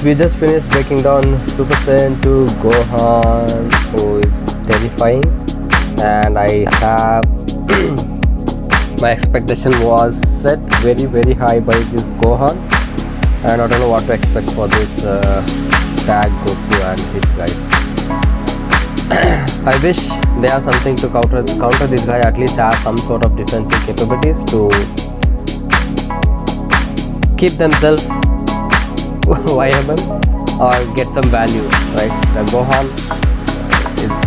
We just finished breaking down Super Saiyan 2 Gohan, who is terrifying, and I have my expectation was set very high by this Gohan, and I don't know what to expect for this tag Gokku and hit guys. I wish they have something to counter this guy, at least have some sort of defensive capabilities to keep themselves viable or get some value, right? The Gohan is,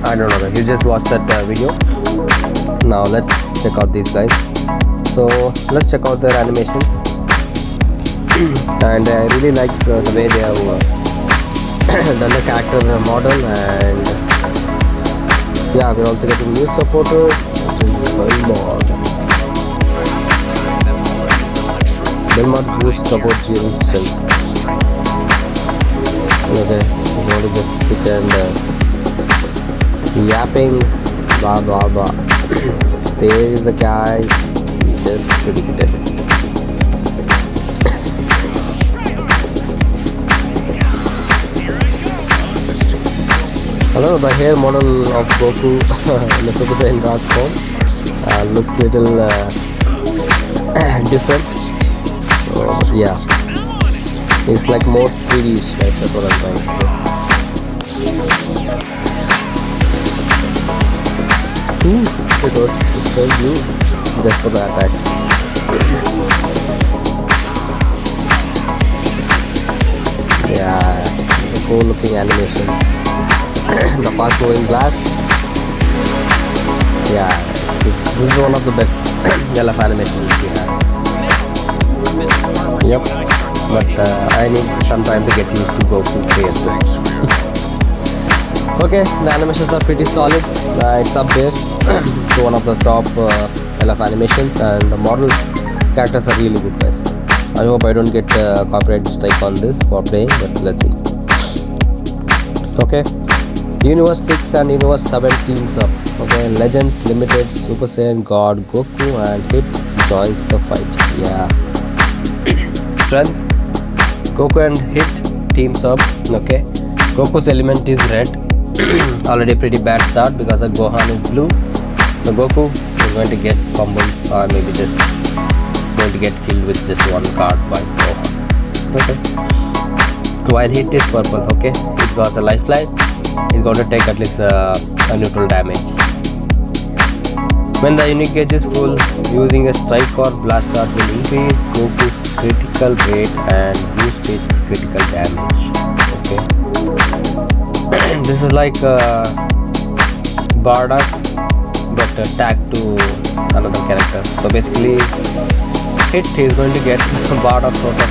I don't know, you just watched that video. Now let's check out these guys. So let's check out their animations, and I really like the way they have done the character model, and yeah, we're also getting new supporters, which is very more. Belmont boost support Jiren's strength. Okay, he's going to just sit and yapping, blah blah blah. There is the guys we just predicted. I don't know, the hair model of Goku in the Super Saiyan Dark form looks little different. So yeah, it's like more 3D-ish, right? That's what I'm trying to say. It was so blue just for the attack. Yeah, it's a cool looking animation. The fast moving blast. Yeah, this is one of the best LF animations we have. Yep, but I need some time to get used to Goku's face. Okay, the animations are pretty solid. It's up there to one of the top LF animations, and the model characters are really good, guys. I hope I don't get copyright strike on this for playing, but let's see. Okay, Universe 6 and Universe 7 teams up. Okay, Legends Limited, Super Saiyan God, Gokku and Hit joins the fight. Yeah. Strength, Goku and Hit teams up. Okay, Goku's element is red. Already pretty bad start because the Gohan is blue. So Goku is going to get fumbled, or maybe just going to get killed with just one card by Gohan. Okay. While Hit is purple. Okay, it got a lifeline. He's going to take at least a neutral damage. When the unique gauge is full, using a strike or blast art will increase Goku's critical rate and boost its critical damage. Okay. This is like Bardock, but tagged to another character. So basically, Hit is going to get Bardock sort of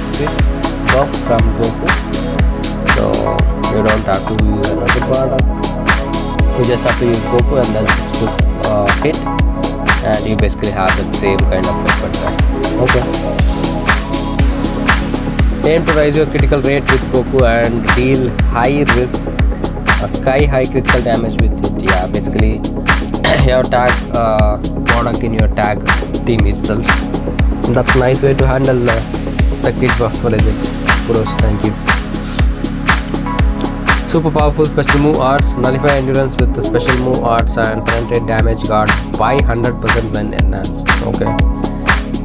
buff from Goku. So you don't have to use another Bardock. You just have to use Goku and then switch to Hit, and you basically have the same kind of effect. Okay. Aim to raise your critical rate with Goku and deal high risk, sky high critical damage with it. Yeah, basically your tag product in your tag team itself. That's a nice way to handle the kit buff for legends. Kudos, thank you. Super powerful special move arts, nullify endurance with the special move arts and penetrate damage guard by 100% when enhanced. Okay,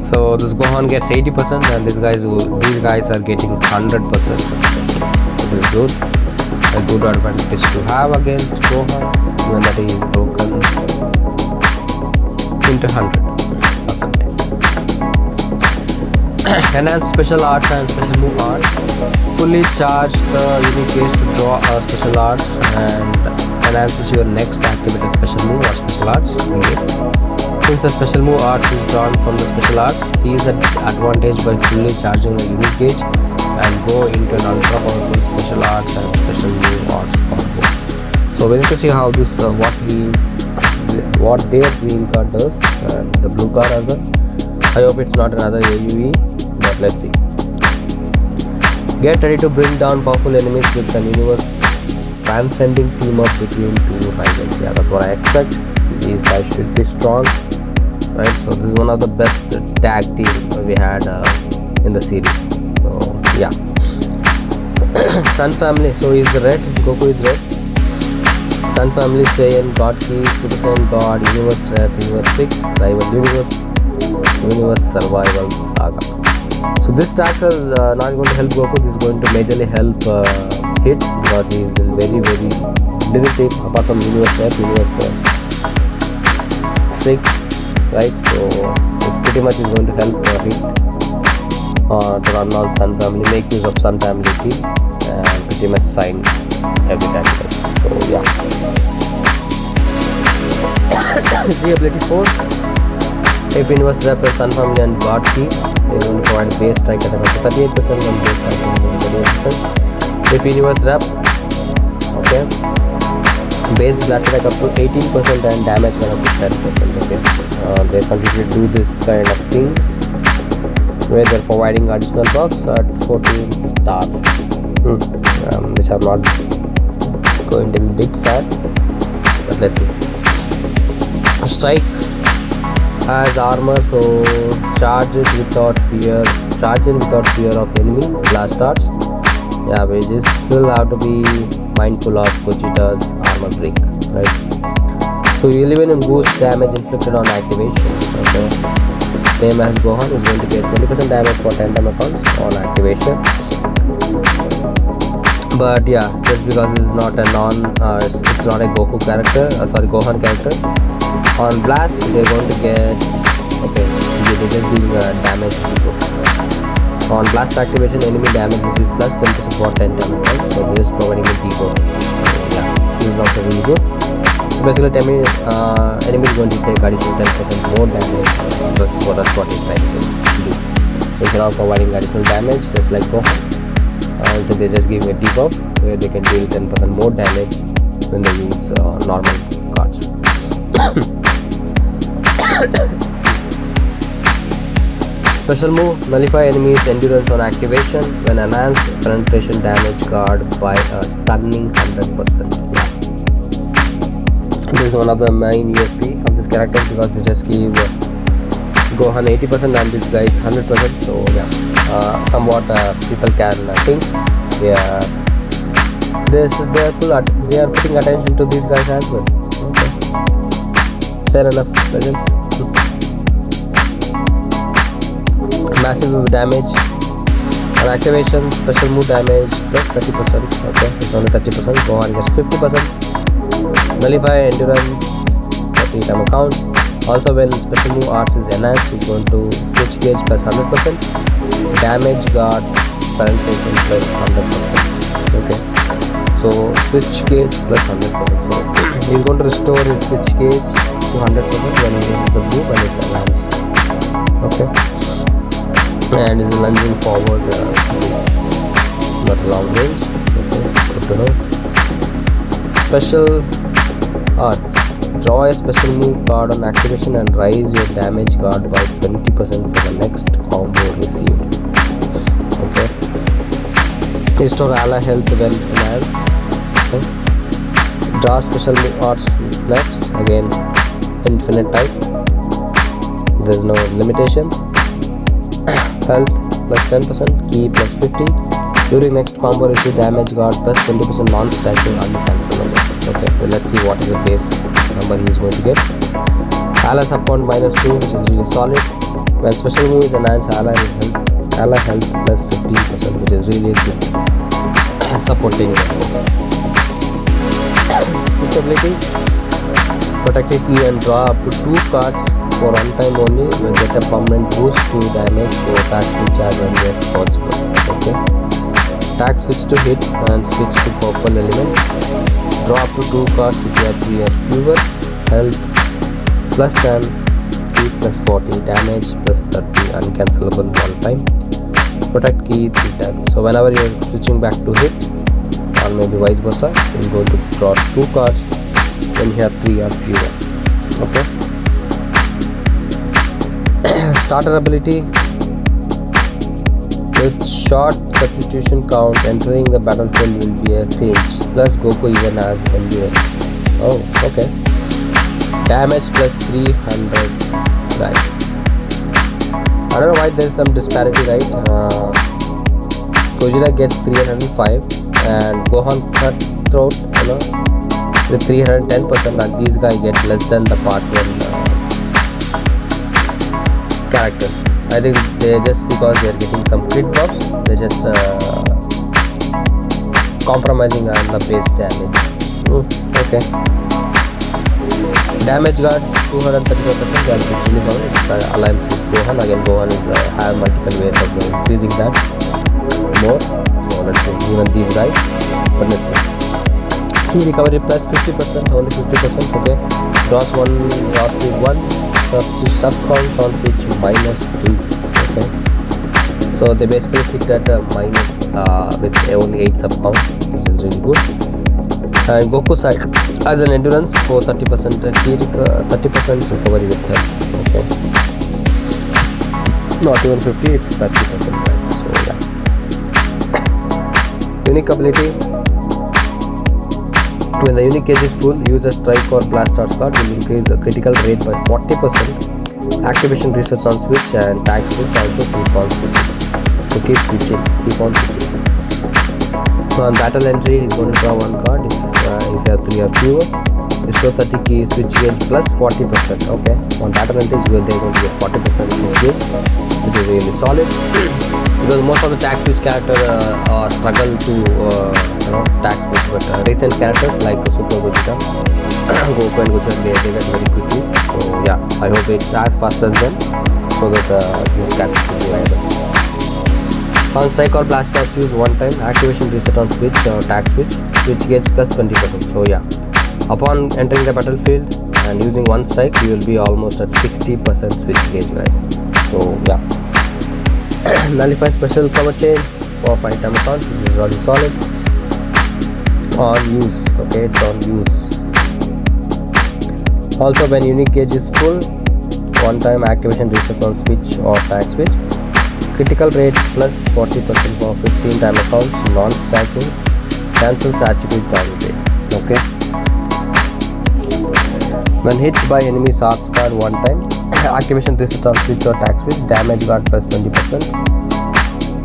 so this Gohan gets 80% and these guys are getting 100%. This is good, a good advantage to have against Gohan when that he is broken into 100%. Enhance special arts and special move arts. Fully charge the unique gauge to draw a special arts and enhances your next activated special move or special arts. Okay. Since a special move arts is drawn from the special arts, seize the advantage by fully charging the unique gauge and go into an ultra powerful special arts and special move arts combo. So we need to see how this what their green card does and the blue card as well. I hope it's not another AUE, but let's see. Get ready to bring down powerful enemies with an universe transcending team up between two rivals. Yeah, that's what I expect. These guys should be strong, right? So this is one of the best tag team we had in the series. So yeah, Sun family, so he's red. Goku is red. Sun family, Saiyan, Godtube, Super Saiyan God, Universe Rep, Universe 6, Rival Universe, Universe Survival Saga. So this stacks are not going to help Goku. This is going to majorly help Hit, because he is in very little team apart from Universe Rep, Universe 6, right? So this pretty much is going to help Hit to run on Sun family, make use of Sun family team, and pretty much sign every tactical. So yeah. G ability 4. If Universe Rep and Sun family and God key, they will provide base strike attack up to 38% and base strike attack up to 38%. If Universe Rep, okay, base blast attack up to 18% and damage can up to 10%. Okay, they completely do this kind of thing where they're providing additional buffs at 14 stars, which are not going to be big fan, but let's see. Strike has armor, so charge in without fear of enemy blast starts. Yeah, we just still have to be mindful of Gogeta's armor break, right? So you will even boost damage inflicted on activation. Okay, same as Gohan is going to get 20% damage for 10 time accounts on activation. But yeah, just because it's not a it's not a Goku character, Gohan character. On blast, they're going to get, okay, they're just giving damage debuff. On blast activation, enemy damage is plus 10% for 10 time accounts. So they're just providing a debuff. So yeah, this is also really good. So basically, enemy is going to take additional 10% more damage. That's what he's trying to do. Instead of providing additional damage, just like Gohan. So they just give a debuff where they can deal 10% more damage when they use normal cards. Special move, nullify enemies endurance on activation when enhanced penetration damage guard by a stunning 100%. This is one of the main USP of this character, because they just give Gohan 80% and this guy is 100%. So yeah, somewhat people can think they are putting attention to these guys as well. Okay, fair enough, legends. Massive damage on activation, special move damage plus 30%. Okay, it's only 30%. Gohan gets 50%. Nullify endurance 30 time account. Also, when special move arts is enhanced, it's going to switch gauge plus 100%, damage guard penetration plus 100%. Okay, so switch gauge plus 100%. So he's going to restore his switch gauge to 100% when he uses a move and is enhanced. Okay, and is lunging forward, not long range. Okay, it's good to know. Special arts. Draw a special move card on activation and raise your damage guard by 20% for the next combo received. Okay. Restore ally health when enhanced. Okay. Draw special move arts next. Again, infinite type. There's no limitations. Health plus 10%, ki plus 50. During next combo receive damage guard plus 20% non-stacking uncancelable. Okay, so let's see what is the base number he is going to get. Ally support -2, which is really solid. When special move is enhanced, ally health plus 15%, which is really good. Supporting ability. Protected key and draw up to 2 cards for one time only. Will get a permanent boost to damage to attack switch as early as possible. Okay. Attack switch to hit and switch to purple element. Draw up to 2 cards if you have 3 or fewer. Health plus 10, key plus 40, damage plus 30, uncancelable one time. Protect key 3 times. So whenever you are switching back to hit, or maybe vice versa, you are going to draw 2 cards when you have 3 or fewer. Okay. Starter ability. With short substitution count, entering the battlefield will be a clinch. Plus Goku even has endurance. Oh, okay. Damage plus 300. Right. I don't know why there's some disparity, right? Gogeta gets 305. and Gohan Cutthroat, with 310%, and these guys get less than the part 1 character. I think they just, because they are getting some crit buffs, they just compromising on the base damage. Okay. Damage guard 235%, and it is on its alliance with Gohan. Again, Gohan is have multiple ways of increasing that more. So let's see, even these guys. But let's see. Key recovery plus 50%, only 50%. Okay. Draws 1, sub counts on which -2. Okay. So they basically sit at a minus with only 8 sub count, which is really good. And Goku side as an endurance for 30% 30% recovery with her. Okay. Not even 50, it's 30%. Right? So yeah. Unique ability. When the unique gauge is full, use a strike or blast charge card will increase the critical rate by 40%. Activation resets on switch, and tag switch also keep on switching. So keep switching, keep on switching. So on battle entry, he's going to draw 1 card if you have 3 or fewer. Show 30 key switch gauge plus 40%. Okay. On battle entry, they're going to get 40% switch gauge, which is really solid. Because most of the tag switch character struggle to tag switch, but recent characters like Super Gogeta, Goku and Gogeta, they get very quickly. So yeah, I hope it's as fast as them, so that this character should be viable. On strike or blast charge, choose 1 time. Activation reset on switch or tag switch gauge plus 20%. So yeah, upon entering the battlefield and using 1 strike, you will be almost at 60% switch gauge, guys. So yeah. Nullify special cover chain for 5 time account, which is really solid. On use, okay, it's on use. Also, when unique gauge is full, 1 time activation reset on switch or tag switch. Critical rate plus 40% for 15 time accounts, non-stacking. Cancels attribute downgrade. Okay. When hit by enemy sharps card 1 time, activation reset on switch or tag switch, damage guard plus 20%.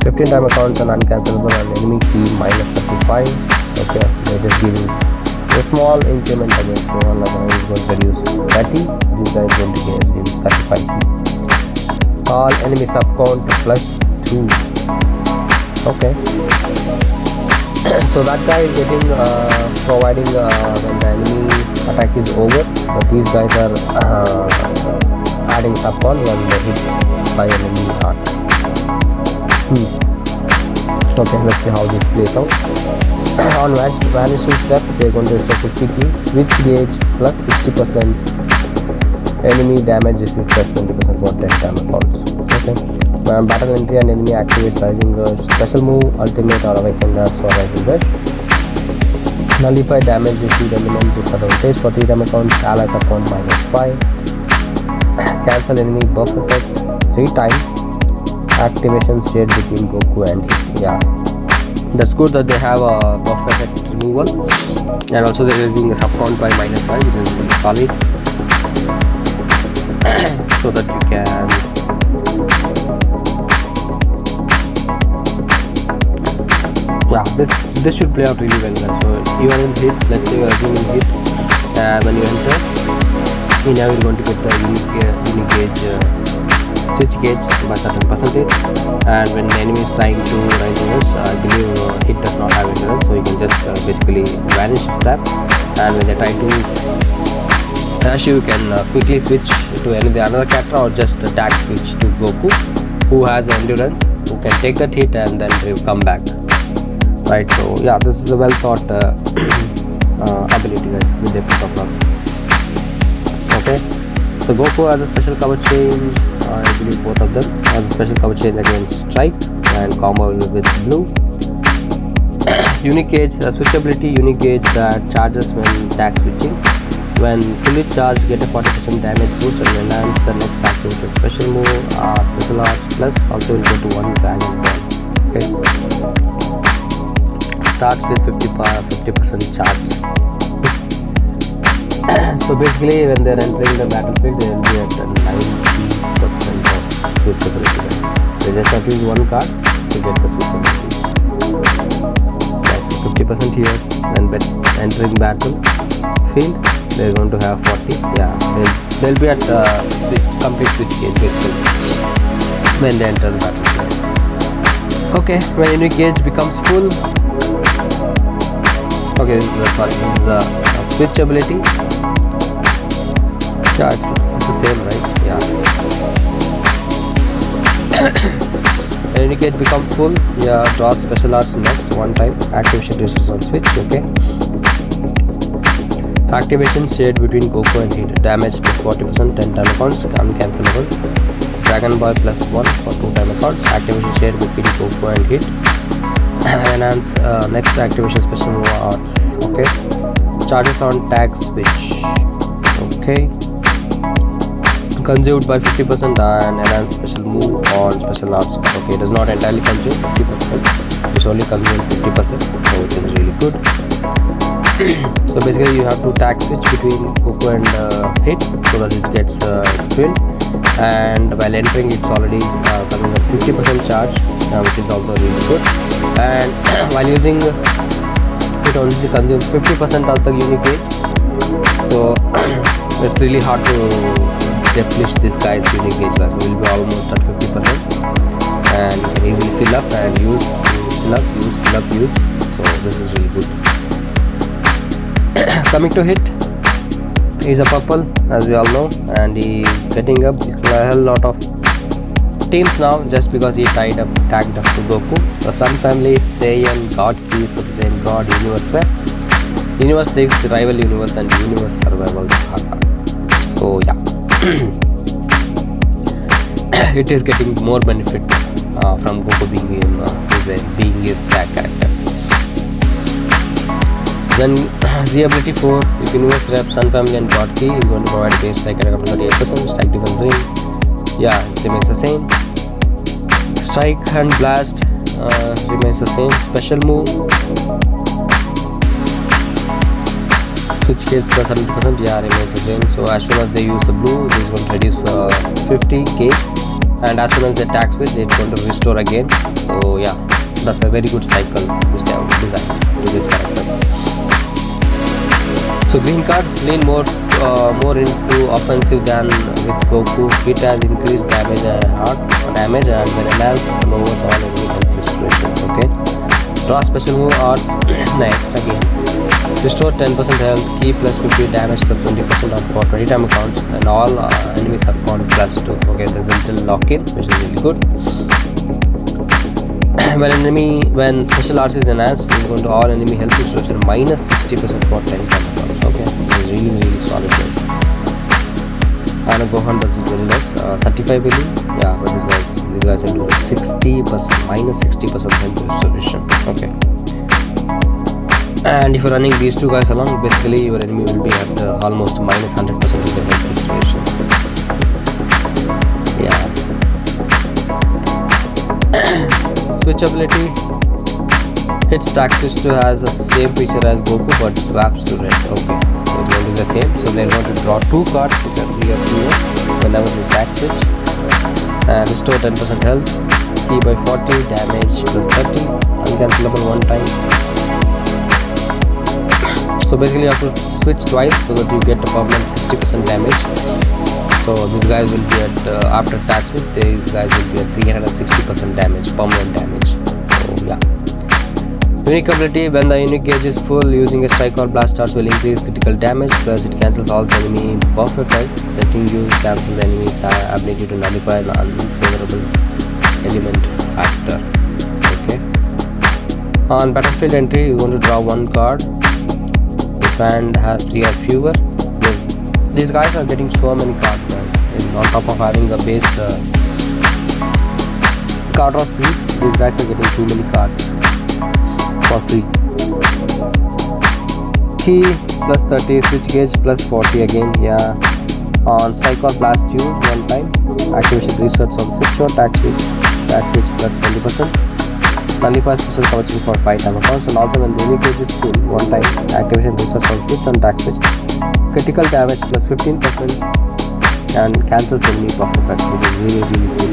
15 time accounts and uncancelable on enemy key -35. Okay, they're just giving a small increment against the one is going to reduce 30. This guy is going to give 35 key. All enemy sub count plus 2. Okay. So that guy is getting providing when the enemy attack is over, but these guys are adding sub count when they hit by enemy heart. Okay, let's see how this plays out. On vanishing step, they're going to restore 50 key, switch gauge plus 60%, enemy damage is plus 20% for 10 time accounts. Okay. Battle entry and enemy activates rising rush, special move, ultimate or awaken guards or rising rush. Nullify damage defeat element disadvantage for 3 time accounts, allies account -5. Cancel enemy buff effect 3 times. Activation shared between Goku and him. Yeah, that's good that they have a buff effect removal, and also they're raising the sub count by -5, which is really solid. So that you can this should play out really well. So you are in hit, let's say you are assuming hit, when you enter, now you're going to get the unique gauge switch gauge by certain percentage, and when the enemy is trying to rise in rush, I believe hit does not have endurance, so you can just basically vanish his tap, and when they try to dash you can quickly switch to another character or just tag switch to Goku, who has endurance, who can take that hit and then come back. Right, so yeah, this is a well thought ability, guys, with the Protocol. Okay, so Goku has a special cover change, I believe both of them has a special cover change against strike and combo with blue. Unique gauge, switchability, unique gauge that charges when tag switching. When fully charged, get a 40% damage boost and enhance the next activity. Special move, special arts plus also will go to 1 dragon ball. Okay. Starts with 50% charge. So basically, when they're entering the battlefield, they will be at 90% of switchability. They just have to use 1 card to get the switchability. That's 20% here. When entering battle field, they're going to have 40. Yeah, they'll be at complete switch gauge basically when they enter the battlefield. Okay, when enemy gauge becomes full. Okay, this is a switch ability. Yeah, it's the same, right? Yeah. When enemy gauge becomes full, yeah, draw special arts next one time. Activation resources on switch. Okay. Activation shared between Gokku and Heat. Damage plus 40%, 10 time accounts, uncancelable. Dragon Ball plus 1 for 2 time accounts. Activation shared between Gokku and Heat. Enhance next activation special move arts. Okay. Charges on tag switch. Okay. Consumed by 50% and enhance special move on special arts. Okay, it does not entirely consume 50%. It's only consumed 50%, so it is really good. So basically you have to tag switch between Gokku and Hit so that it gets spilled, and while entering it's already coming at 50% charge, which is also really good. And while using it only consumes 50% of the unique gauge, so it's really hard to replenish this guy's unique gauge. So we'll be almost at 50%, and you can easily fill up and use, fill up, use. So this is really good. Coming to Hit, he's a purple as we all know, and he's getting up a hell lot of teams now just because he tagged up to Gokku. The Sun family, Saiyan, Godtube, Saiyan God, Universe, Universe 6, Rival Universe, and Universe Survival Saga. So yeah, it is getting more benefit from Gokku being his tag character. Then the ability 4, if Universe Rep, Sun Family and God Key is going to provide base strike attack up to 38%, strike defense ring. Yeah, it remains the same. Strike and blast remains the same. Special move. Switch case plus 70%, yeah, remains the same. So as soon as they use the blue, this is going to reduce 50k, and as soon as they attack switch, it's going to restore again. So yeah, that's a very good cycle which they have designed to this character. So green card, lean more into offensive than with Gokku. Hit has increased damage and when enhanced lowers all enemy health restorations. Okay. Draw special move arts next again. Restore 10% health, key plus 50 damage plus 20% of for 20 time accounts, and all enemies are on plus 2. Okay, there's a little lock-in which is really good. When special arts is enhanced, it's going to all enemy health restoration minus 60% for 10 time accounts. Okay, it's really solid. And Gohan does it very less, 35 billion. Yeah, but these guys are doing 60%, minus 60% health restoration. Okay. And if you're running these two guys along, basically your enemy will be at almost minus 100% of the health restoration. Yeah. Switch ability. Hit stack switch has the same feature as Gokku but swaps to red. Okay, so it's going to be the same. So they're going to draw 2 cards with every whenever you stack switch. And restore 10% health, key by 40, damage plus 30, uncancelable one time. So basically you have to switch twice so that you get a permanent 60% damage. So these guys will be at after attack switch, these guys will be at 360% damage, permanent damage. So yeah. Unique ability, when the unique gauge is full, using a strike or blast charge will increase critical damage, plus it cancels all the enemy into perfect type, letting you cancel the enemy's ability to nullify the unfavorable element factor. Okay. On battlefield entry, you're going to draw 1 card. If hand has 3 or fewer. These guys are getting so many cards, man. And on top of having a base card of 3, these guys are getting too many cards for free. Key plus 30, switch gauge plus 40 again. Yeah. On strike or blast use 1 time. Activation research on switch or tag switch plus 20%. Nullify special coverage for 5 time accounts, and also when the enemy gauge is full 1 time. Activation research on switch and tag switch. Critical damage plus 15% and cancels enemy buff effect, which is really good.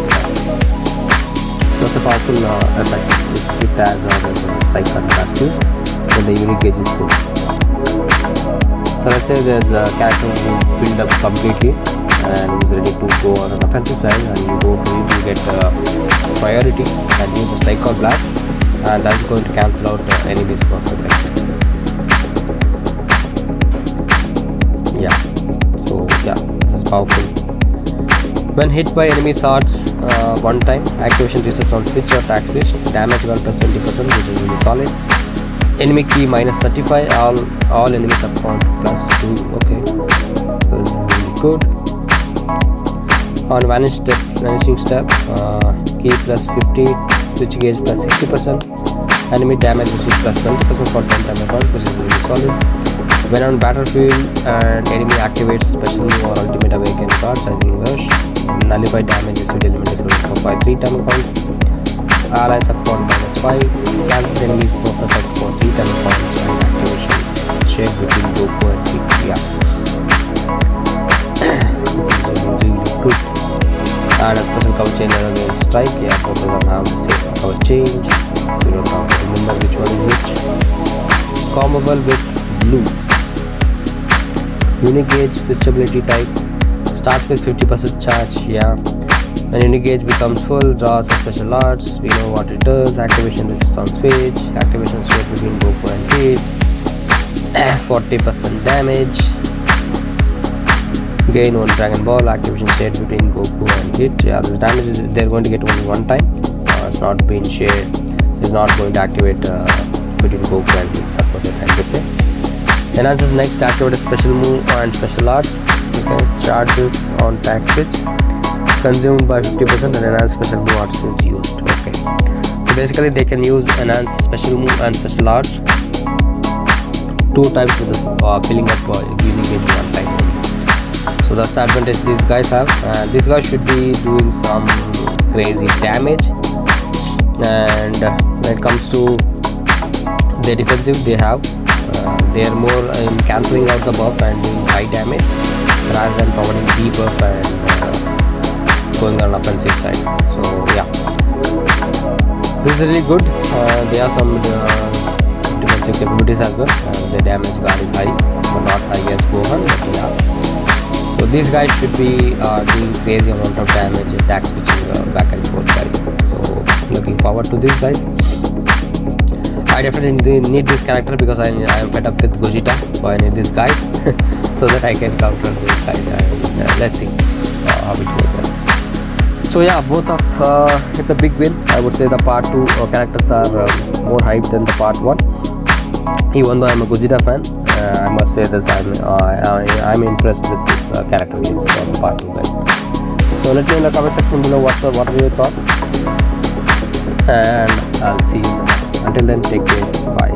That's a powerful effect which it has on the strike and blast use. then the unique gauge is full. So let's say there's a character who build up completely and is ready to go on an offensive side, and you go for it, you get priority and use a strike or blast, and that's going to cancel out enemies perfectly. Yeah, so yeah, this is powerful. When hit by enemy swords one time, activation resets on switch or attack switch, damage equal plus 20%, which is really solid. Enemy key minus 35, all enemies are found plus 2. Okay, so this is really good. On vanishing step, key plus 50, switch gauge plus 60%, enemy damage is plus 20% for 10 time account, which is really solid. When on battlefield and enemy activates special move or ultimate awaken cards, I think rush, nullify damage is with element is for 3 time accounts. Allies upon minus 5, cancels enemies focus effect for 3 time accounts, and activation shared between Gokku and Gokku. Yeah, which is really good. And a special cover chain against strike. Yeah, both of them have the same cover change. We don't have to remember which one is which. Combable with blue. Unique gauge switchability type. Starts with 50% charge. Yeah. When unique gauge becomes full, draws a special arts. We know what it does. Activation resist on switch. Activation shared between Gokku and hit. 40% damage. Gain 1 Dragon Ball. Activation shared between Gokku and hit. Yeah, this damage is they're going to get only one time. It's not being shared. It's not going to activate between Gokku and hit. That's what they're trying to say. Enhances next. Activate a special move and special arts. Okay. Charges on attack switch. Consumed by 50% and enhanced special move arts is used. Okay. So basically they can use enhanced special move and special arts 2 times with the filling up unique gauge 1 time. So that's the advantage these guys have, and these guys should be doing some crazy damage. And when it comes to the defensive, they are more in cancelling out the buff and doing high damage rather than providing debuff and going on offensive side. So yeah, this is really good. They have some defensive capabilities as well. The damage guard is high, but not high as Gohan. But yeah. So these guys should be doing crazy amount of damage, attack switching back and forth, guys. So looking forward to this, guys. I definitely need this character because I am fed up with Gogeta, so I need this guy so that I can counter this guy. Let's see how it goes, guys. So yeah, both of it's a big win. I would say the part 2 characters are more hyped than the part 1. Even though I'm a Gogeta fan, I must say this, I'm impressed with this character release for the part 2, guys. So let me in the comment section below what are your thoughts, and I'll see you in the next. Until then, take care, bye.